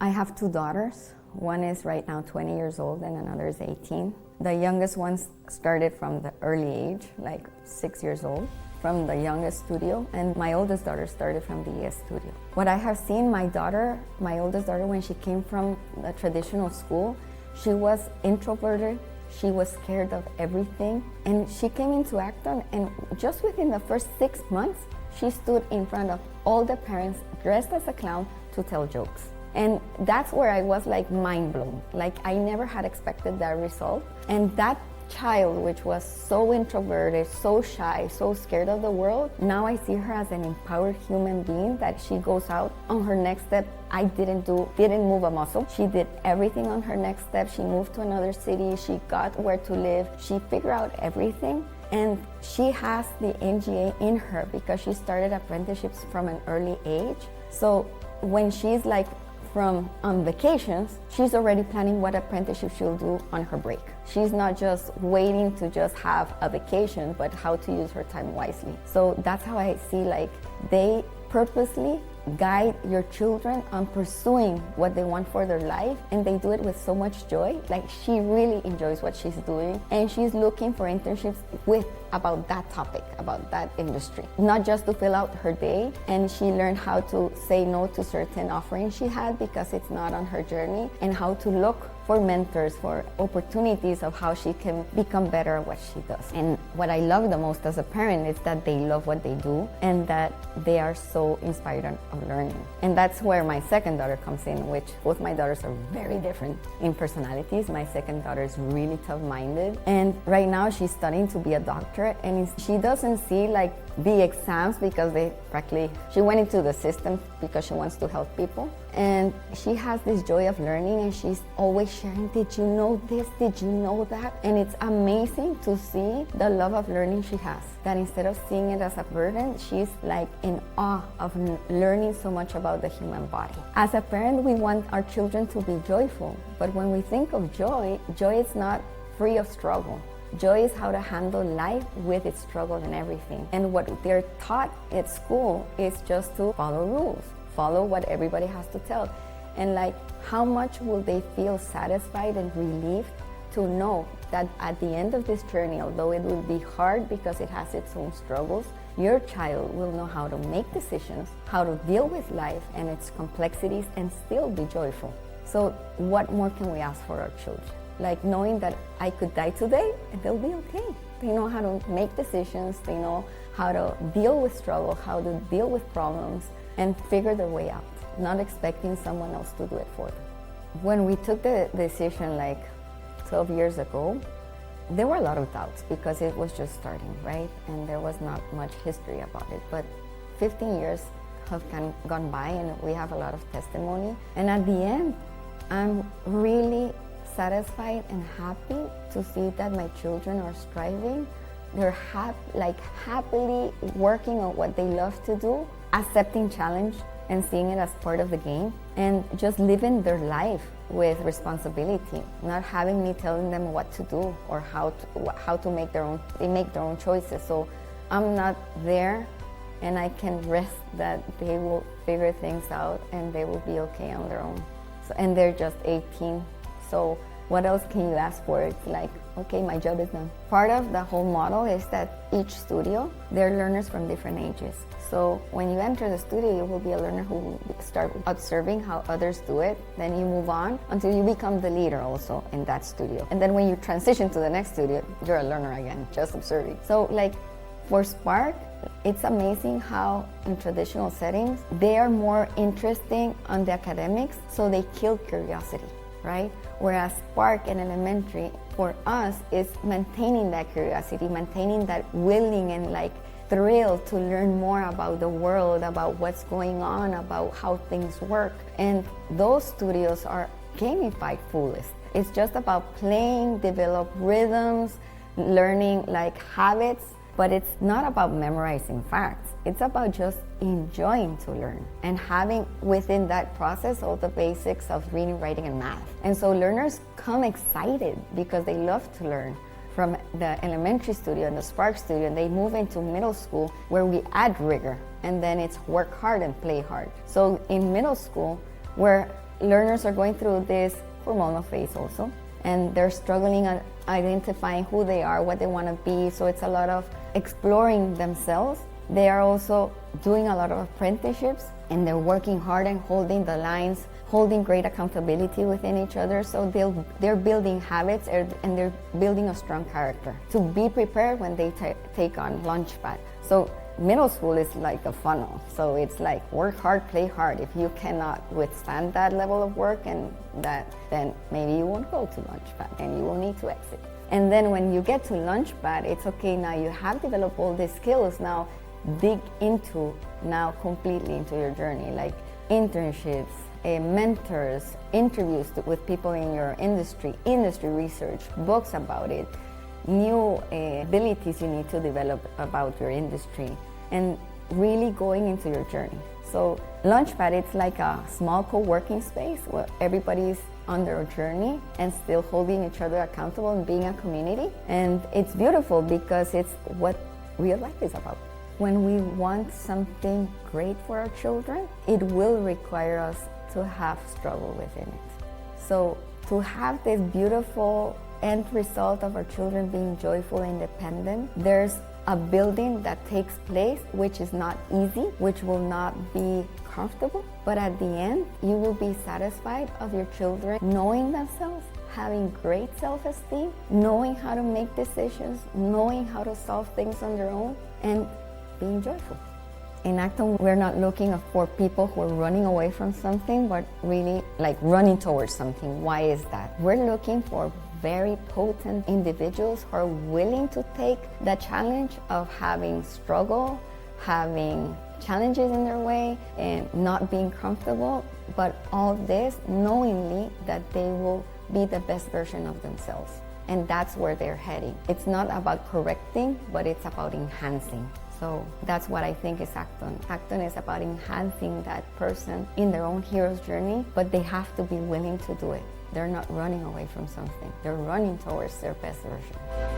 I have two daughters. One is right now 20 years old and another is 18. The youngest one started from the early age, like 6 years old, from the youngest studio, and my oldest daughter started from the ES studio. What I have seen my oldest daughter, when she came from the traditional school, she was introverted, she was scared of everything, and she came into Acton, and just within the first 6 months, she stood in front of all the parents dressed as a clown to tell jokes. And that's where I was like mind blown. Like I never had expected that result. And that child, which was so introverted, so shy, so scared of the world, now I see her as an empowered human being that she goes out on her next step. I didn't move a muscle. She did everything on her next step. She moved to another city. She got where to live. She figured out everything. And she has the NGA in her because she started apprenticeships from an early age. So when she's like on vacations, she's already planning what apprenticeship she'll do on her break. She's not just waiting to just have a vacation, but how to use her time wisely. So that's how I see like they purposely guide your children on pursuing what they want for their life, and they do it with so much joy. Like she really enjoys what she's doing, and she's looking for internships about that topic, about that industry, not just to fill out her day. And she learned how to say no to certain offerings she had because it's not on her journey, and how to look for mentors, for opportunities of how she can become better at what she does. And what I love the most as a parent is that they love what they do and that they are so inspired of learning. And that's where my second daughter comes in, which both my daughters are very different in personalities. My second daughter is really tough-minded, and right now she's studying to be a doctor, and she doesn't see like the exams because she went into the system because she wants to help people. And she has this joy of learning, and she's always sharing, did you know this? Did you know that? And it's amazing to see the love of learning she has. That instead of seeing it as a burden, she's like in awe of learning so much about the human body. As a parent, we want our children to be joyful. But when we think of joy, joy is not free of struggle. Joy is how to handle life with its struggle and everything. And what they're taught at school is just to follow rules, follow what everybody has to tell. And like, how much will they feel satisfied and relieved to know that at the end of this journey, although it will be hard because it has its own struggles, your child will know how to make decisions, how to deal with life and its complexities and still be joyful. So what more can we ask for our children? Like knowing that I could die today and they'll be okay. They know how to make decisions, they know how to deal with struggle, how to deal with problems and figure their way out, not expecting someone else to do it for them. When we took the decision like 12 years ago, there were a lot of doubts because it was just starting, right? And there was not much history about it. But 15 years have gone by and we have a lot of testimony. And at the end, I'm really satisfied and happy to see that my children are striving. They're happily working on what they love to do, accepting challenge and seeing it as part of the game, and just living their life with responsibility, not having me telling them what to do or how to make their own choices. So I'm not there, and I can rest that they will figure things out and they will be okay on their own. So, and they're just 18. So what else can you ask for? It's like, okay, my job is done. Part of the whole model is that each studio, they're learners from different ages. So when you enter the studio, you will be a learner who will start observing how others do it. Then you move on until you become the leader also in that studio. And then when you transition to the next studio, you're a learner again, just observing. So like for Spark, it's amazing how in traditional settings, they are more interesting on the academics, so they kill curiosity, right? Whereas Spark in elementary, for us, is maintaining that curiosity, maintaining that willing and like thrill to learn more about the world, about what's going on, about how things work. And those studios are gamified fullest. It's just about playing, develop rhythms, learning like habits, but it's not about memorizing facts. It's about just enjoying to learn and having within that process all the basics of reading, writing, and math. And so learners come excited because they love to learn. From the elementary studio and the Spark studio, and they move into middle school where we add rigor, and then it's work hard and play hard. So in middle school, we're learners are going through this hormonal phase also, and they're struggling at identifying who they are, what they want to be. So it's a lot of exploring themselves. They are also doing a lot of apprenticeships, and they're working hard and holding the lines, holding great accountability within each other. So they're building habits, and they're building a strong character to be prepared when they take on Launchpad. So middle school is like a funnel. So it's like work hard, play hard. If you cannot withstand that level of work and that, then maybe you won't go to Launchpad and you will need to exit. And then when you get to Launchpad, it's okay, now you have developed all these skills. Now dig into, now completely into your journey, like internships, mentors, interviews with people in your industry research, books about it, new abilities you need to develop about your industry, and really going into your journey. So Launchpad, it's like a small co-working space where everybody's on their journey and still holding each other accountable and being a community. And it's beautiful because it's what real life is about. When we want something great for our children, it will require us to have struggle within it. So to have this beautiful end result of our children being joyful and independent, there's a building that takes place, which is not easy, which will not be comfortable, but at the end, you will be satisfied of your children knowing themselves, having great self-esteem, knowing how to make decisions, knowing how to solve things on their own, and being joyful. In Acton, we're not looking for people who are running away from something, but really like running towards something. Why is that? We're looking for very potent individuals who are willing to take the challenge of having struggle, having challenges in their way, and not being comfortable, but all this knowingly that they will be the best version of themselves. And that's where they're heading. It's not about correcting, but it's about enhancing. So that's what I think is Acton. Acton is about enhancing that person in their own hero's journey, but they have to be willing to do it. They're not running away from something. They're running towards their best version.